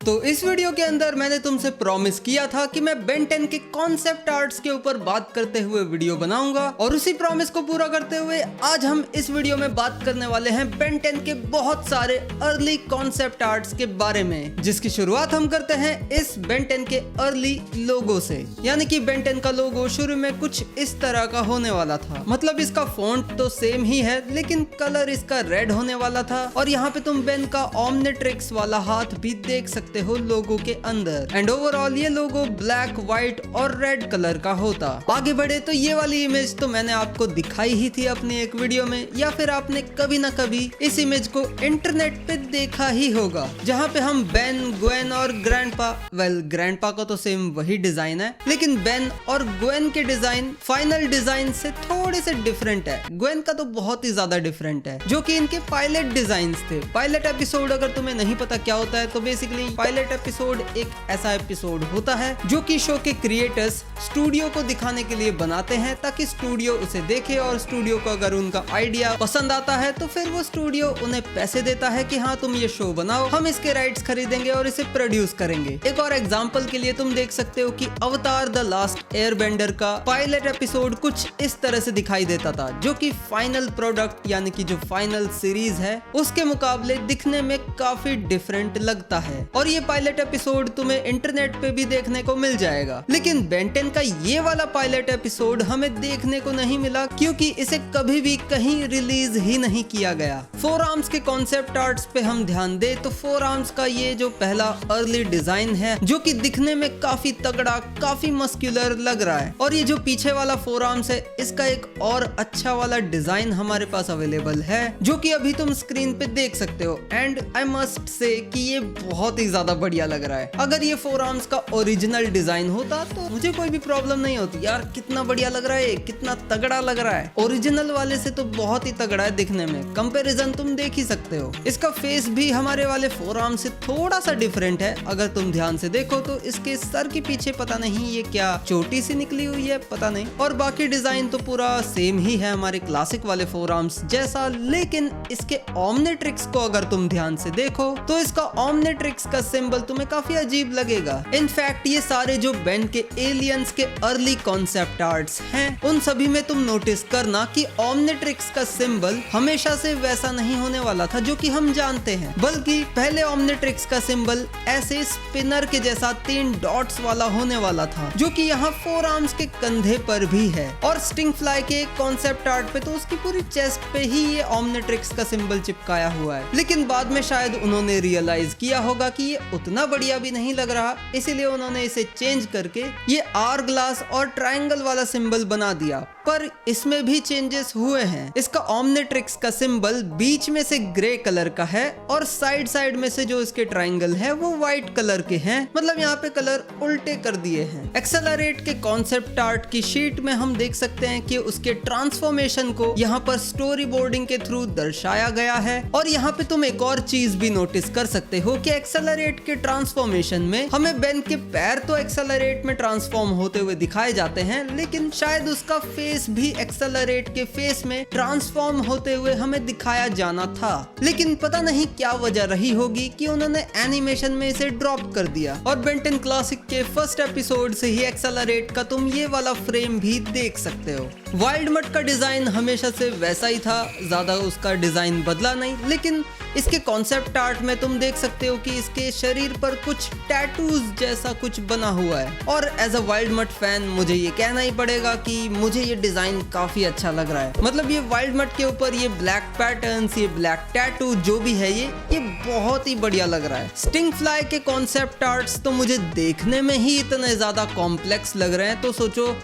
तो इस वीडियो के अंदर मैंने तुमसे प्रॉमिस किया था कि मैं बेन 10 के कॉन्सेप्ट आर्ट्स के ऊपर बात करते हुए वीडियो बनाऊंगा और उसी प्रॉमिस को पूरा करते हुए आज हम इस वीडियो में बात करने वाले हैं बेन 10 के बहुत सारे अर्ली कॉन्सेप्ट आर्ट्स के बारे में, जिसकी शुरुआत हम करते हैं इस बेन 10 के अर्ली लोगो से। यानी कि बेन 10 का लोगो शुरू में कुछ इस तरह का होने वाला था, मतलब इसका फॉन्ट तो सेम ही है लेकिन कलर इसका रेड होने वाला था और यहाँ पे तुम बेन का ओमनिट्रिक्स वाला हाथ भी देख सकते हो लोगो के अंदर। एंड ओवरऑल ये लोगो ब्लैक, व्हाइट और रेड कलर का होता। आगे बढ़े तो ये वाली इमेज तो मैंने आपको दिखाई ही थी अपनी एक वीडियो में, या फिर आपने कभी ना कभी इस इमेज को इंटरनेट पे देखा ही होगा, जहाँ पे हम बेन, ग्वेन और ग्रैंडपा, ग्रैंडपा का तो सेम वही डिजाइन है लेकिन बेन और ग्वेन के डिजाइन फाइनल डिजाइन से थोड़े से डिफरेंट है। ग्वेन का तो बहुत ही ज्यादा डिफरेंट है, जो कि इनके पायलट डिजाइन्स थे। पायलट एपिसोड अगर तुम्हें नहीं पता क्या होता है तो बेसिकली पायलट एपिसोड एक ऐसा एपिसोड होता है जो कि शो के क्रिएटर्स स्टूडियो को दिखाने के लिए बनाते हैं ताकि स्टूडियो उसे देखे और स्टूडियो को अगर उनका आइडिया पसंद आता है तो फिर वो स्टूडियो उन्हें पैसे देता है कि हाँ तुम ये शो बनाओ, हम इसके राइट्स खरीदेंगे और इसे प्रोड्यूस करेंगे। एक और एग्जांपल के लिए तुम देख सकते हो कि अवतार द लास्ट एयरबेंडर का पायलट एपिसोड कुछ इस तरह से दिखाई देता था, जो कि फाइनल प्रोडक्ट यानी कि जो फाइनल सीरीज है उसके मुकाबले दिखने में काफी डिफरेंट लगता है। और ये पायलट एपिसोड तुम्हें इंटरनेट पे भी देखने को मिल जाएगा, लेकिन बेन 10 का ये वाला पायलट एपिसोड हमें देखने को नहीं मिला क्योंकि इसे कभी भी कहीं रिलीज ही नहीं किया गया। फोर आर्म्स के कॉन्सेप्ट आर्ट्स पे हम ध्यान दे तो फोर आर्म्स का ये जो पहला अर्ली डिजाइन है जो कि दिखने में काफी तगड़ा, काफी मस्कुलर लग रहा है, और ये जो पीछे वाला फोर आर्म्स है इसका एक और अच्छा वाला डिजाइन हमारे पास अवेलेबल है जो कि अभी तुम स्क्रीन पे देख सकते हो। एंड आई मस्ट से कि ये बहुत ही ज्यादा बढ़िया लग रहा है। अगर ये फोर आर्म्स का ओरिजिनल डिजाइन होता तो मुझे कोई भी प्रॉब्लम नहीं होती। यार कितना बढ़िया लग रहा है, कितना तगड़ा लग रहा है। ओरिजिनल वाले से तो बहुत ही तगड़ा है दिखने में, कंपैरिजन तुम देख ही सकते हो। इसका फेस भी हमारे वाले फोर आर्म से थोड़ा सा डिफरेंट है। अगर तुम ध्यान से देखो तो इसके सर के पीछे पता नहीं ये क्या चोटी सी निकली हुई है, पता नहीं। और बाकी डिजाइन तो पूरा सेम ही है हमारे क्लासिक वाले फोर आर्म्स जैसा, लेकिन इसके ओमनिट्रिक्स को अगर तुम ध्यान से देखो तो इसका ओमनिट्रिक्स का सिंबल तुम्हें काफी अजीब लगेगा। इनफैक्ट ये सारे जो बेन के एलियंस के अर्ली कॉन्सेप्ट आर्ट्स हैं उन सभी में तुम नोटिस करना कि ओमनिट्रिक्स का सिंबल हमेशा से वैसा नहीं होने वाला था जो कि हम जानते हैं, बल्कि पहले ओमनिट्रिक्स का सिंबल ऐसे स्पिनर के जैसा 3 डॉट्स वाला होने वाला था, जो कि यहाँ फोर आर्म्स के कंधे पर भी है। और स्टिंग फ्लाई के कॉन्सेप्ट आर्ट पे तो उसकी पूरी चेस्ट पे ही ये ओमनिट्रिक्स का सिंबल चिपकाया हुआ है, लेकिन बाद में शायद उन्होंने रियलाइज किया होगा कि ये उतना बढ़िया भी नहीं लग रहा, इसीलिए उन्होंने इसे चेंज करके ये आर ग्लास और ट्रायंगल वाला सिंबल बना दिया। पर इसमें भी चेंजेस हुए हैं। इसका ओमनिट्रिक्स का सिंबल बीच में से ग्रे कलर का है और साइड साइड में से जो इसके ट्रायंगल है वो व्हाइट कलर के हैं, मतलब यहाँ पे कलर उल्टे कर दिए हैं। एक्सेलरेट के कॉन्सेप्ट आर्ट की शीट में हम देख सकते हैं कि उसके ट्रांसफॉर्मेशन को यहाँ पर स्टोरी बोर्डिंग के थ्रू दर्शाया गया है। और यहाँ पे तुम एक और चीज भी नोटिस कर सकते हो कि एक्सेलरेट के ट्रांसफॉर्मेशन में हमें बेन के पैर तो एक्सेलरेट में ट्रांसफॉर्म होते हुए दिखाए जाते हैं, लेकिन शायद उसका फेस भी एक्सेलरेट के फेस में ट्रांसफॉर्म होते हुए हमें दिखाया जाना था, लेकिन पता नहीं क्या वजह रही होगी कि उन्होंने एनिमेशन में इसे ड्रॉप कर दिया। और बेन 10 क्लासिक के फर्स्ट एपिसोड से ही एक्सेलरेट का तुम ये वाला फ्रेम भी देख सकते हो। वाइल्ड मड का डिजाइन हमेशा से वैसा ही था, ज्यादा उसका डिजाइन बदला नहीं, लेकिन इसके कॉन्सेप्ट आर्ट में तुम देख सकते हो कि इसके शरीर पर कुछ टैटूज जैसा कुछ बना हुआ है। और as a Wildmutt fan मुझे ये कहना ही पड़ेगा कि मुझे ये डिजाइन काफी अच्छा लग रहा है। मतलब ये वाइल्ड मड के ऊपर ये ब्लैक पैटर्न्स, ये ब्लैक टैटू जो भी है ये बहुत ही बढ़िया लग रहा है। स्टिंग फ्लाई के कॉन्सेप्ट आर्ट्स तो मुझे देखने में ही इतने ज्यादा कॉम्प्लेक्स लग रहे हैं, तो सोचो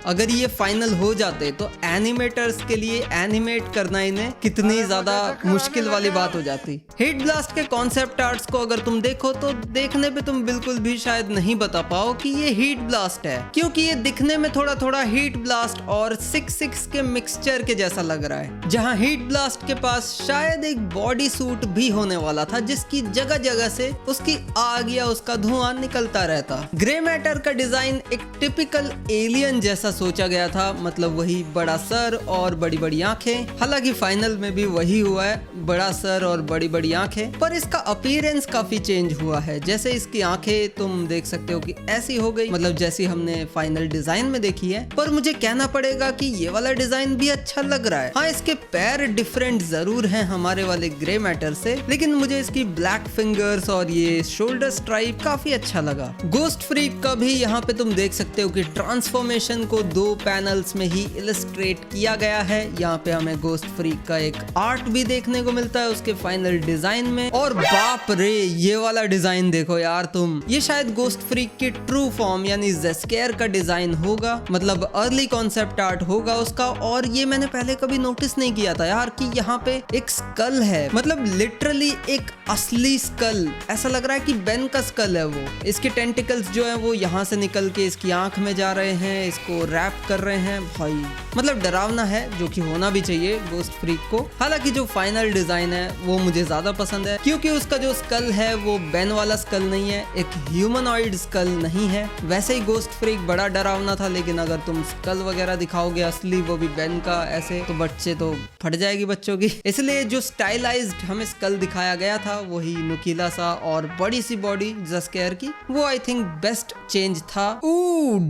अगर ये फाइनल हो जाते तो एनिमेटर्स के लिए एनिमेट करना इन्हें कितनी ज्यादा मुश्किल वाली बात हो जाती। हीट ब्लास्ट के कॉन्सेप्ट आर्ट्स को अगर तुम देखो तो देखने पे तुम बिल्कुल भी शायद नहीं बता पाओ कि ये हीट ब्लास्ट है, क्योंकि ये दिखने में थोड़ा थोड़ा हीट ब्लास्ट और 6-6 के मिक्सचर के जैसा लग रहा है, जहां हीट ब्लास्ट के पास शायद एक बॉडी सूट भी होने वाला था जिसकी जगह जगह से उसकी आग या उसका धुआं निकलता रहता। ग्रे मैटर का डिजाइन एक टिपिकल एलियन जैसा जैसा सोचा गया था, मतलब वही बड़ा सर और बड़ी बड़ी आंखें। हालांकि फाइनल में भी वही हुआ है, बड़ा सर और बड़ी बड़ी आंखें, पर इसका अपीयरेंस काफी चेंज हुआ है। जैसे इसकी आंखें तुम देख सकते हो कि ऐसी हो गई, मतलब जैसी हमने फाइनल डिजाइन में देखी है। पर मुझे कहना पड़ेगा कि ये वाला डिजाइन भी अच्छा लग रहा है। हाँ, इसके पैर डिफरेंट जरूर हैं हमारे वाले ग्रे मैटर से, लेकिन मुझे इसकी ब्लैक फिंगर्स और ये शोल्डर स्ट्राइप काफी अच्छा लगा। गोस्ट फ्रीक का भी यहाँ पे तुम देख सकते हो कि ट्रांसफॉर्मेशन को 2 पैनल्स में ही इलस्ट्रेट किया गया है। यहाँ पे हमें गोस्ट फ्रीक का एक आर्ट भी देखने को मिलता है उसके फाइनल डिजाइन में। और बाप रे, ये वाला डिजाइन देखो यार तुम, ये शायद गोस्ट फ्रीक की ट्रू फॉर्म यानी ज़ेस्केयर का डिजाइन होगा, मतलब अर्ली कॉन्सेप्ट आर्ट होगा उसका। और ये मैंने पहले कभी नोटिस नहीं किया था यार कि यहाँ पे एक स्कल है, मतलब लिटरली एक असली स्कल। ऐसा लग रहा है कि बेन का स्कल है वो। इसके टेंटिकल्स जो है वो यहाँ से निकल के इसकी आंख में जा रहे हैं, इसको रैप कर रहे हैं। भाई मतलब डरावना है, जो कि होना भी चाहिए गोस्ट फ्रीक को। हालांकि जो फाइनल डिजाइन है वो मुझे ज्यादा पसंद है, क्योंकि उसका जो स्कल है वो बेन वाला स्कल नहीं है, एक ह्यूमनॉइड स्कल नहीं है। वैसे ही गोस्ट फ्रीक बड़ा डरावना था, लेकिन अगर तुम स्कल वगैरह दिखाओगे असली, वो भी बेन का ऐसे, तो बच्चे तो फट जाएगी बच्चों की। इसलिए जो स्टाइलाइज्ड हमें स्कल दिखाया गया था वही नुकीला सा और बड़ी सी बॉडी ज़ेस्केयर की, वो आई थिंक बेस्ट चेंज था।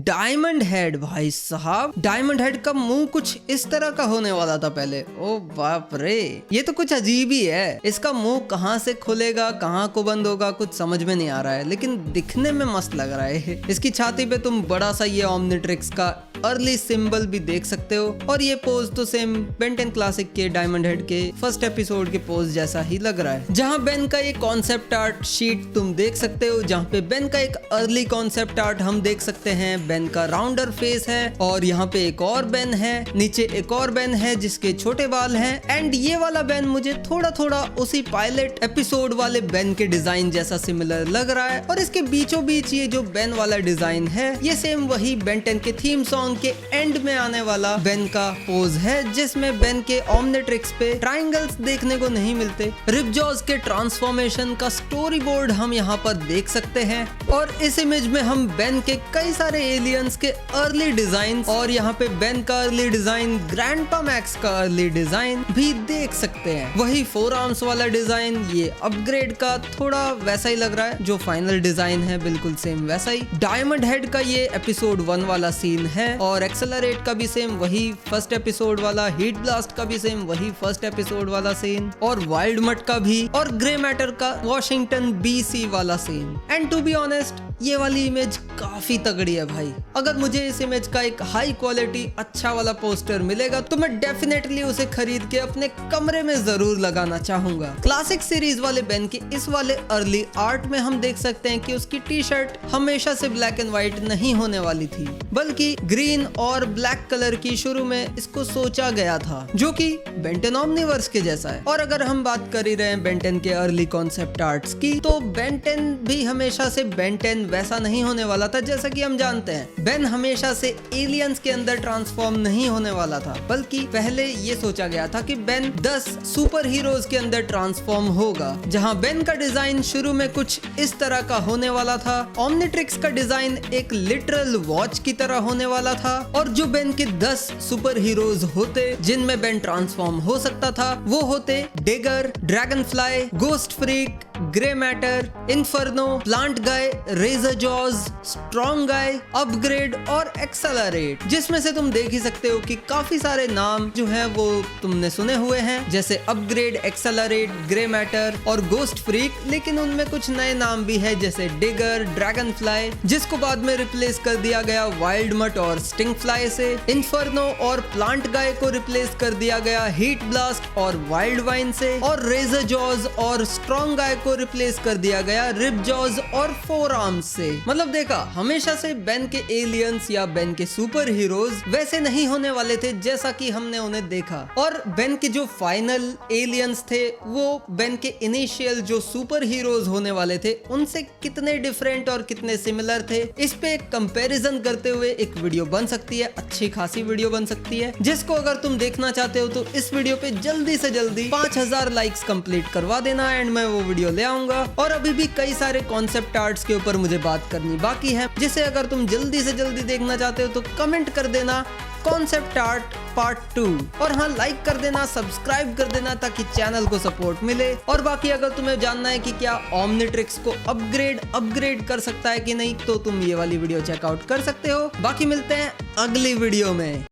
डायमंड हेड, भाई साहब डायमंड हेड का मुंह कुछ इस तरह का होने वाला था पहले। ओ बाप रे, ये तो कुछ अजीब ही है। इसका मुंह कहाँ से खुलेगा कहाँ को बंद होगा कुछ समझ में नहीं आ रहा है, लेकिन दिखने में मस्त लग रहा है। इसकी छाती पे तुम बड़ा सा ये ओमनिट्रिक्स का अर्ली सिंबल भी देख सकते हो। और ये पोज तो सेम बेन 10 क्लासिक के डायमंड हेड के फर्स्ट एपिसोड के पोज जैसा ही लग रहा है। जहाँ बेन का ये कॉन्सेप्ट आर्ट शीट तुम देख सकते हो, जहाँ पे बेन का एक अर्ली कॉन्सेप्ट आर्ट हम देख सकते हैं। बेन का राउंडर फेस है और यहाँ पे एक और बेन है, नीचे एक और बेन है जिसके छोटे बाल हैं। एंड ये वाला बेन मुझे थोड़ा थोड़ा उसी पायलट एपिसोड वाले बेन के डिजाइन जैसा सिमिलर लग रहा है। और इसके बीचों बीच ये जो बेन वाला डिजाइन है, ये सेम वही बेन 10 के थीम सॉन्ग के एंड में आने वाला बेन का पोज है, जिसमें बेन के ओमनिट्रिक्स पे ट्रायंगल्स देखने को नहीं मिलते। रिपजॉज के ट्रांसफॉर्मेशन का स्टोरी बोर्ड हम यहाँ पर देख सकते हैं। और इस इमेज में हम बेन के कई सारे एलियंस के अर्ली डिजाइन और यहाँ पे बेन का अर्ली डिजाइन, ग्रैंडपा मैक्स का अर्ली डिजाइन भी देख सकते हैं। वही 4 आर्म्स वाला डिजाइन, ये अपग्रेड का थोड़ा वैसा ही लग रहा है, जो फाइनल डिजाइन है बिल्कुल सेम वैसा ही। डायमंड हेड का ये एपिसोड 1 वाला सीन है और एक्सेलरेट का भी सेम वही फर्स्ट एपिसोड वाला, हीट ब्लास्ट का भी सेम वही फर्स्ट एपिसोड वाला सीन, और वाइल्ड मट का भी, और ग्रे मैटर का वॉशिंगटन BC वाला scene. And to be honest, ये वाली इमेज काफी तगड़ी है भाई। अगर मुझे इस इमेज का एक हाई क्वालिटी अच्छा वाला पोस्टर मिलेगा तो मैं डेफिनेटली उसे खरीद के अपने कमरे में जरूर लगाना चाहूंगा। क्लासिक सीरीज वाले बेन के इस वाले अर्ली आर्ट में हम देख सकते हैं कि उसकी टी शर्ट हमेशा से ब्लैक एंड व्हाइट नहीं होने वाली थी, बल्कि ग्रीन और ब्लैक कलर की शुरू में इसको सोचा गया था, जो कि बेन 10 ओमनीवर्स के जैसा है। और अगर हम बात कर ही रहे हैं बेन 10 के अर्ली कॉन्सेप्ट आर्ट्स की, तो बेन 10 भी हमेशा से बेन 10 वैसा नहीं होने वाला था। जैसा कि हम जानते हैं, बेन हमेशा से एलियंस के अंदर ट्रांसफॉर्म नहीं होने वाला था, बल्कि पहले ये सोचा गया था कि बेन 10 सुपर हीरोज के अंदर ट्रांसफॉर्म होगा। जहां बेन का डिजाइन शुरू में कुछ इस तरह का होने वाला था, ओमनिट्रिक्स का डिजाइन एक लिटरल वॉच की तरह होने वाला था, और जो बेन के 10 सुपर हीरोज होते जिनमें बेन ट्रांसफॉर्म हो सकता था, वो होते digger, dragon fly, ghost freak, grey matter, inferno, plant गाय, रेजर जॉज, स्ट्रॉन्ग गाय, अपग्रेड और एक्सेलरेट। जिसमें से तुम देख ही सकते हो कि काफी सारे नाम जो हैं वो तुमने सुने हुए हैं, जैसे अपग्रेड, एक्सेलरेट, ग्रे मैटर और गोस्ट फ्रीक। लेकिन उनमें कुछ नए नाम भी है, जैसे डिगर, ड्रैगन फ्लाई, जिसको बाद में रिप्लेस कर दिया गया वाइल्ड मट और स्टिंग फ्लाई से, इन्फर्नो और प्लांट गाय को रिप्लेस कर दिया गया हीट ब्लास्ट और वाइल्ड वाइन से, और रेजर जॉज और स्ट्रॉन्ग गाय को रिप्लेस कर दिया गया रिप जॉज और 4 आर्म्स से। मतलब देखा, हमेशा से बेन के एलियंस या बेन के सुपर हीरोज वैसे नहीं होने वाले थे जैसा कि हमने उन्हें देखा। और बेन के जो फाइनल एलियंस थे वो बेन के इनिशियल जो सुपर हीरोज होने वाले थे उनसे कितने डिफरेंट और कितने सिमिलर थे, इस पे एक कंपैरिजन करते हुए एक वीडियो बन सकती है, अच्छी खासी वीडियो बन सकती है, जिसको अगर तुम देखना चाहते हो तो इस वीडियो पे जल्दी से जल्दी 5000 लाइक्स कंप्लीट करवा देना एंड मैं वो वीडियो ले आऊंगा। और अभी भी कई सारे कॉन्सेप्ट आर्ट्स के ऊपर मुझे बात करनी बाकी है, जिसे अगर तुम जल्दी से जल्दी देखना चाहते हो तो कमेंट कर देना कॉन्सेप्ट आर्ट पार्ट 2। और हाँ, लाइक कर देना, सब्सक्राइब कर देना ताकि चैनल को सपोर्ट मिले। और बाकी अगर तुम्हें जानना है कि क्या ओमनिट्रिक्स को अपग्रेड कर सकता है कि नहीं, तो तुम ये वाली वीडियो चेकआउट कर सकते हो। बाकी मिलते हैं अगली वीडियो में।